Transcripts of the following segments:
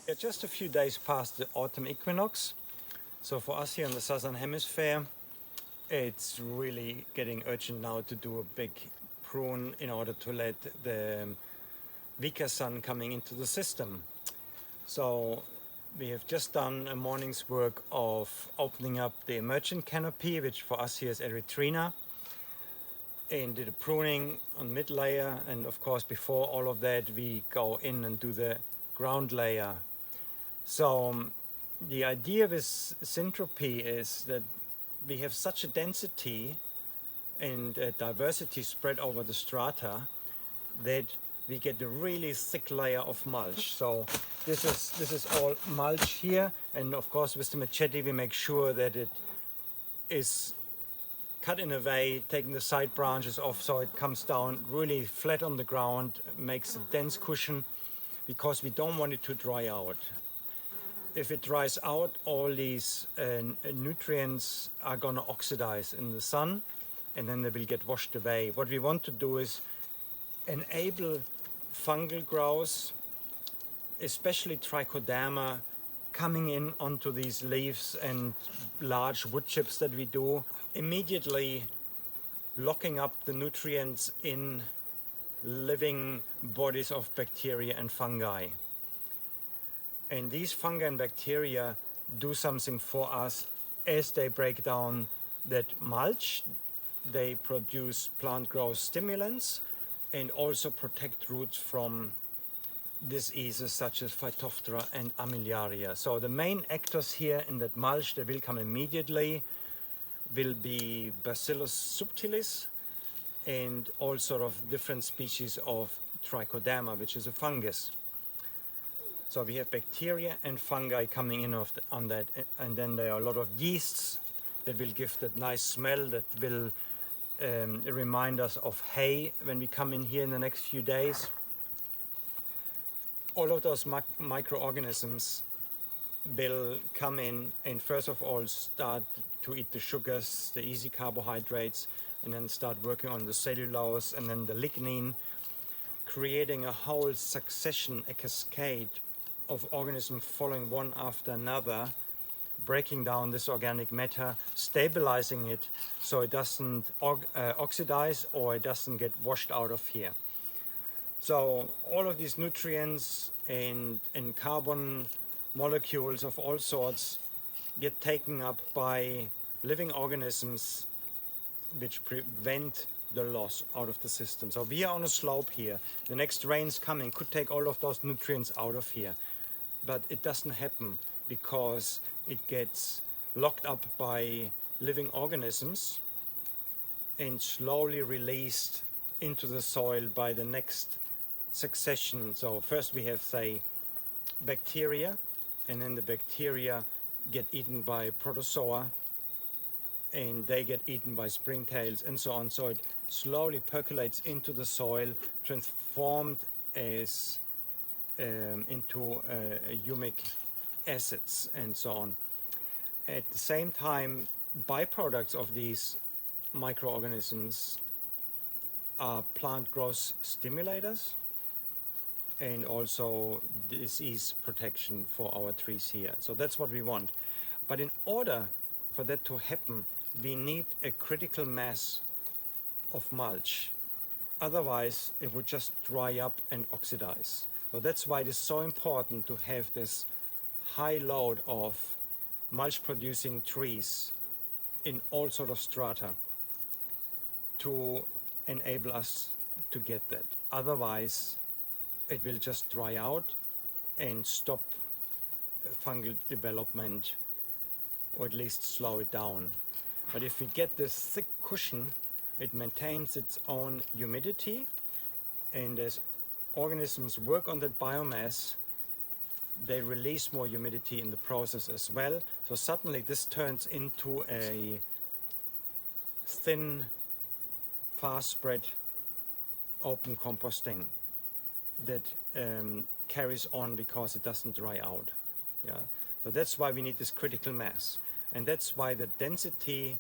We're just a few days past the autumn equinox. So for us here in the southern hemisphere, it's really getting urgent now to do a big prune in order to let the weaker sun coming into the system. So we have just done a morning's work of opening up the emergent canopy, which for us here is Erythrina, and did a pruning on mid layer. And of course, before all of that, we go in and do the ground layer. So the idea with syntropy is that we have such a density and diversity spread over the strata that we get a really thick layer of mulch. So this is all mulch here, and of course with the machete we make sure that it is cut in a way, taking the side branches off so it comes down really flat on the ground, makes a dense cushion, because we don't want it to dry out. If it dries out, all these nutrients are going to oxidize in the sun, and then they will get washed away. What we want to do is enable fungal growth, especially trichoderma, coming in onto these leaves and large wood chips that we do, immediately locking up the nutrients in living bodies of bacteria and fungi. And these fungi and bacteria do something for us as they break down that mulch. They produce plant growth stimulants and also protect roots from diseases such as Phytophthora and Armillaria. So the main actors here in that mulch that will come immediately will be Bacillus subtilis and all sort of different species of Trichoderma, which is a fungus. So we have bacteria and fungi coming in on that, and then there are a lot of yeasts that will give that nice smell that will remind us of hay when we come in here in the next few days. All of those microorganisms will come in and first of all start to eat the sugars, the easy carbohydrates, and then start working on the cellulose and then the lignin, creating a whole succession, a cascade of organisms following one after another, breaking down this organic matter, stabilizing it so it doesn't oxidize or it doesn't get washed out of here. So all of these nutrients and carbon molecules of all sorts get taken up by living organisms which prevent the loss out of the system. So we are on a slope here. The next rains coming could take all of those nutrients out of here. But it doesn't happen because it gets locked up by living organisms and slowly released into the soil by the next succession. So first we have, say, bacteria, and then the bacteria get eaten by protozoa, and they get eaten by springtails and so on. So it slowly percolates into the soil, transformed as into humic acids and so on. At the same time, byproducts of these microorganisms are plant growth stimulators and also disease protection for our trees here. So that's what we want. But in order for that to happen, we need a critical mass of mulch. Otherwise, it would just dry up and oxidize. So that's why it is so important to have this high load of mulch-producing trees in all sort of strata to enable us to get that. Otherwise, it will just dry out and stop fungal development, or at least slow it down. But if we get this thick cushion, it maintains its own humidity, and as organisms work on that biomass, they release more humidity in the process as well. So suddenly this turns into a thin, fast spread open composting that carries on because it doesn't dry out. Yeah. So that's why we need this critical mass. And that's why the density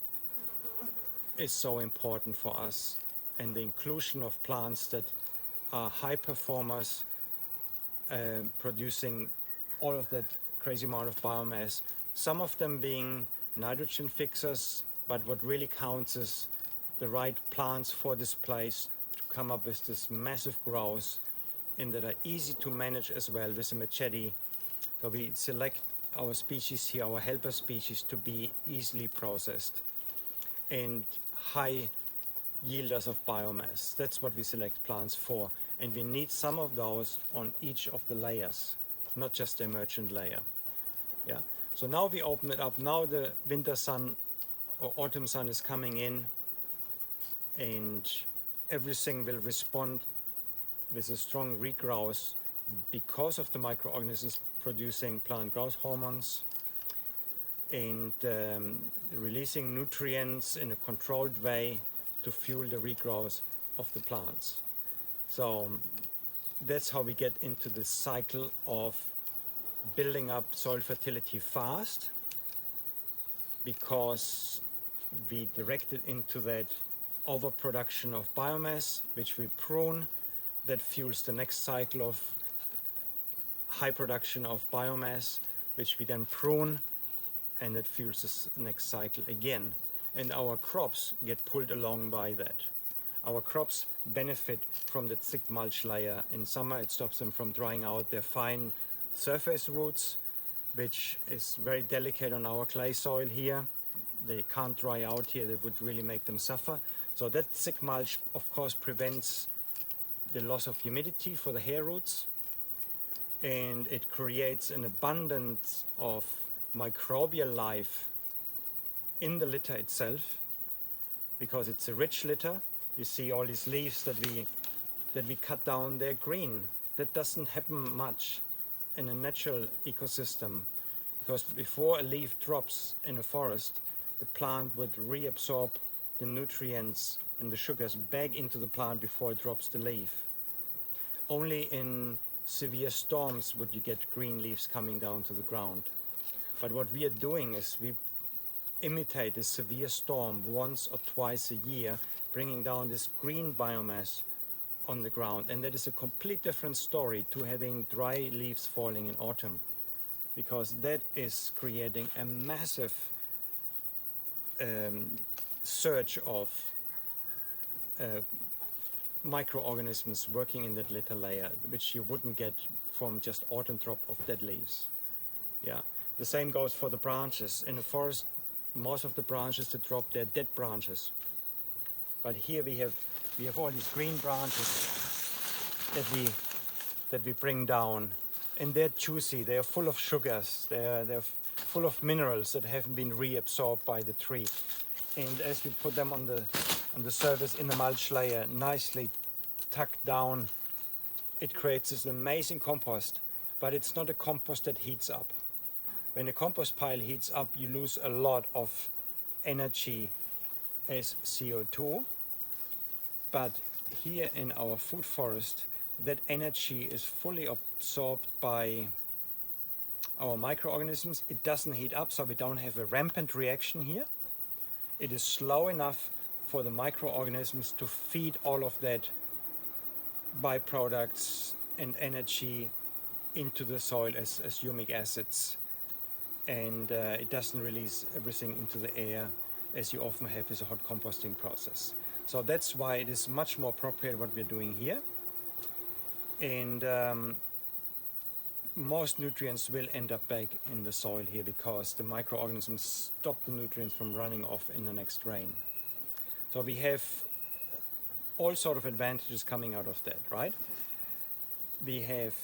is so important for us, and the inclusion of plants that are high performers, producing all of that crazy amount of biomass. Some of them being nitrogen fixers, but what really counts is the right plants for this place to come up with this massive growth and that are easy to manage as well with a machete. So we select our species here, our helper species, to be easily processed and high yielders of biomass. That's what we select plants for. And we need some of those on each of the layers, not just the emergent layer. Yeah. So now we open it up. Now the winter sun or autumn sun is coming in, and everything will respond with a strong regrowth because of the microorganisms producing plant growth hormones and releasing nutrients in a controlled way to fuel the regrowth of the plants. So that's how we get into this cycle of building up soil fertility fast, because we direct it into that overproduction of biomass, which we prune, that fuels the next cycle of high production of biomass, which we then prune, and that fuels this next cycle again. And our crops get pulled along by that. Our crops benefit from the thick mulch layer. In summer, it stops them from drying out their fine surface roots, which is very delicate on our clay soil here. They can't dry out here, that would really make them suffer. So that thick mulch, of course, prevents the loss of humidity for the hair roots, and it creates an abundance of microbial life in the litter itself, because it's a rich litter. You see all these leaves that we cut down, they're green. That doesn't happen much in a natural ecosystem, because before a leaf drops in a forest, the plant would reabsorb the nutrients and the sugars back into the plant before it drops the leaf. Only in severe storms would you get green leaves coming down to the ground. But what we are doing is we imitate a severe storm once or twice a year, bringing down this green biomass on the ground. And that is a complete different story to having dry leaves falling in autumn, because that is creating a massive surge of microorganisms working in that litter layer, which you wouldn't get from just autumn drop of dead leaves. Yeah, the same goes for the branches. In the forest, most of the branches that drop, they're dead branches. But here we have all these green branches that we bring down, and they're juicy. They're full of sugars. They're full of minerals that haven't been reabsorbed by the tree. And as we put them on the surface in the mulch layer, nicely tucked down, it creates this amazing compost. But it's not a compost that heats up. When a compost pile heats up, you lose a lot of energy as CO2. But here in our food forest, that energy is fully absorbed by our microorganisms. It doesn't heat up, so we don't have a rampant reaction here. It is slow enough for the microorganisms to feed all of that byproducts and energy into the soil as humic acids. And it doesn't release everything into the air as you often have with a hot composting process. So that's why it is much more appropriate what we're doing here. And most nutrients will end up back in the soil here, because the microorganisms stop the nutrients from running off in the next rain. So we have all sort of advantages coming out of that, right? We have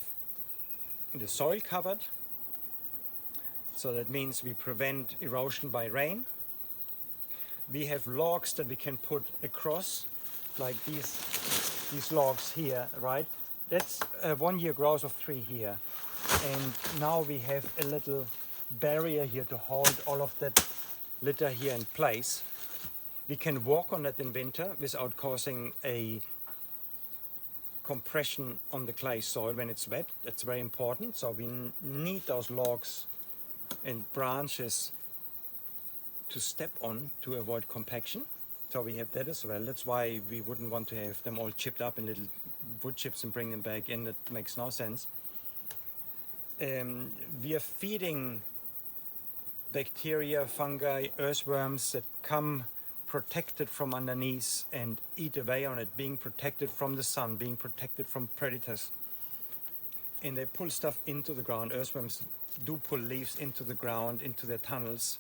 the soil covered, so that means we prevent erosion by rain. We have logs that we can put across, like these logs here, right? That's a 1 year growth of 3 here. And now we have a little barrier here to hold all of that litter here in place. We can walk on it in winter without causing a compression on the clay soil when it's wet. That's very important. So we need those logs and branches to step on to avoid compaction. So we have that as well. That's why we wouldn't want to have them all chipped up in little wood chips and bring them back in. That makes no sense. We are feeding bacteria, fungi, earthworms that come protected from underneath and eat away on it, being protected from the sun, being protected from predators. And they pull stuff into the ground. Earthworms do pull leaves into the ground, into their tunnels,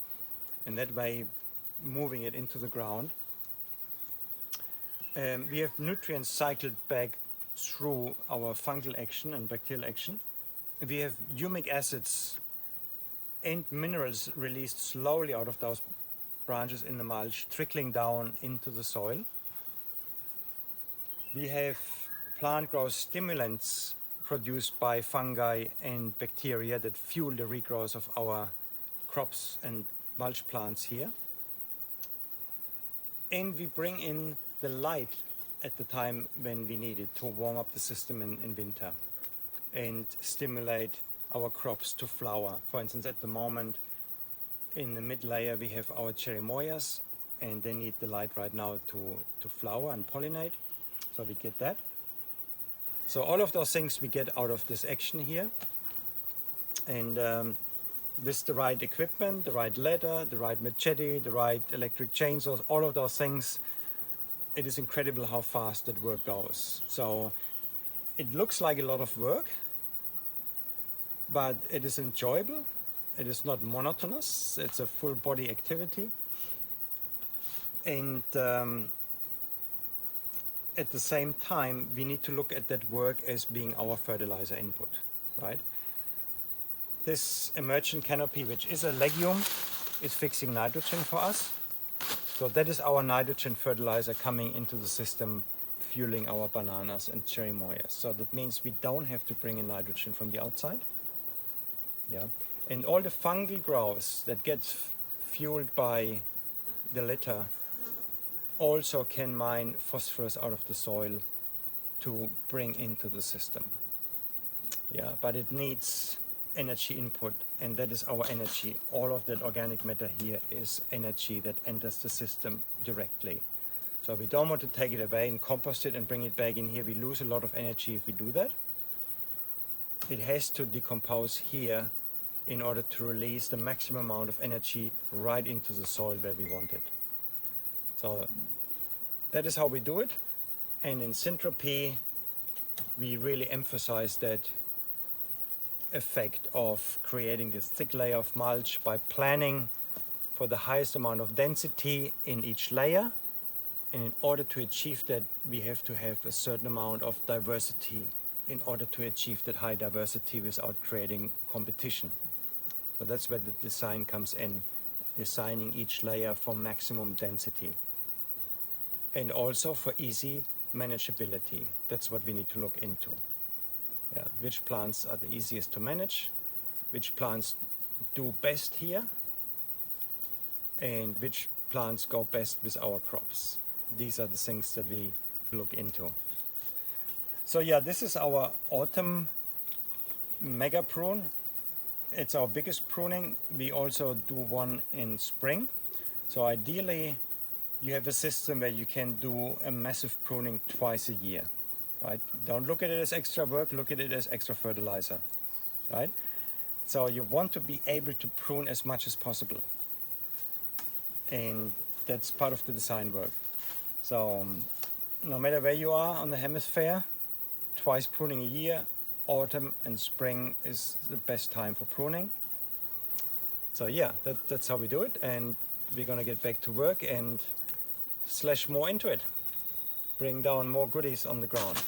and that way moving it into the ground. We have nutrients cycled back through our fungal action and bacterial action. We have humic acids and minerals released slowly out of those branches in the mulch, trickling down into the soil. We have plant growth stimulants produced by fungi and bacteria that fuel the regrowth of our crops and mulch plants here. And we bring in the light at the time when we need it to warm up the system in winter and stimulate our crops to flower. For instance, at the moment in the mid layer we have our cherimoyas, and they need the light right now to flower and pollinate, so we get that. So all of those things we get out of this action here, and with the right equipment, the right ladder, the right machete, the right electric chainsaws, all of those things, it is incredible how fast that work goes. So it looks like a lot of work, but it is enjoyable. It is not monotonous. It's a full body activity. And at the same time, we need to look at that work as being our fertilizer input, right? This emergent canopy, which is a legume, is fixing nitrogen for us. So that is our nitrogen fertilizer coming into the system, fueling our bananas and cherimoyas. So that means we don't have to bring in nitrogen from the outside. Yeah. And all the fungal growth that gets fueled by the litter also can mine phosphorus out of the soil to bring into the system. Yeah, but it needs energy input, and that is our energy. All of that organic matter here is energy that enters the system directly. So we don't want to take it away and compost it and bring it back in here. We lose a lot of energy if we do that. It has to decompose here in order to release the maximum amount of energy right into the soil where we want it. So that is how we do it. And in Syntropy, we really emphasize that effect of creating this thick layer of mulch by planning for the highest amount of density in each layer. And in order to achieve that, we have to have a certain amount of diversity in order to achieve that high diversity without creating competition. So that's where the design comes in, designing each layer for maximum density. And also for easy manageability. That's what we need to look into. Yeah, which plants are the easiest to manage, which plants do best here, and which plants go best with our crops. These are the things that we look into. So yeah, this is our autumn mega prune. It's our biggest pruning. We also do one in spring. So ideally, you have a system where you can do a massive pruning twice a year. Right? Don't look at it as extra work, look at it as extra fertilizer, right? So you want to be able to prune as much as possible. And that's part of the design work. So no matter where you are on the hemisphere, twice pruning a year, autumn and spring is the best time for pruning. So yeah, that's how we do it, and we're gonna get back to work and slash more into it. Bring down more goodies on the ground.